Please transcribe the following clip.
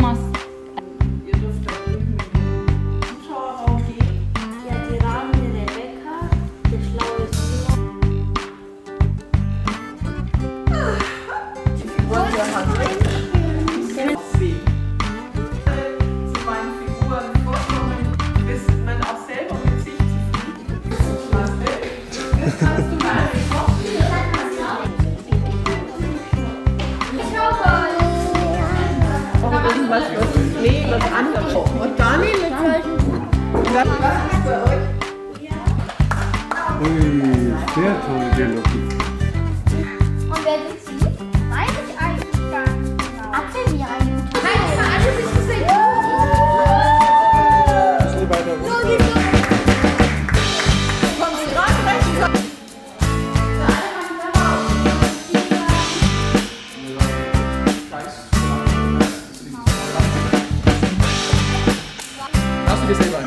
Thomas. Ihr dürft da drüben in den Zuschauerraum gehen. Ja, die Rahmen der Rebecca, der schlaue Simon. Die Figuren der Hand. Deswegen. Zu meinen Figuren vorkommen, ist man auch selber mit sich zufrieden. Das kannst du mal was anderes. Und Daniel mit Zeichen. Was ist bei euch? Ui, sehr toll, der Logi. Und wer sitzt hier? Weiß ich eigentlich gar nicht genau. Erzähl mir eigentlich. Nein, das war alles nicht so viel. Ein bisschen weiter runter. Kommst du gerade rechts? Hast du dir selber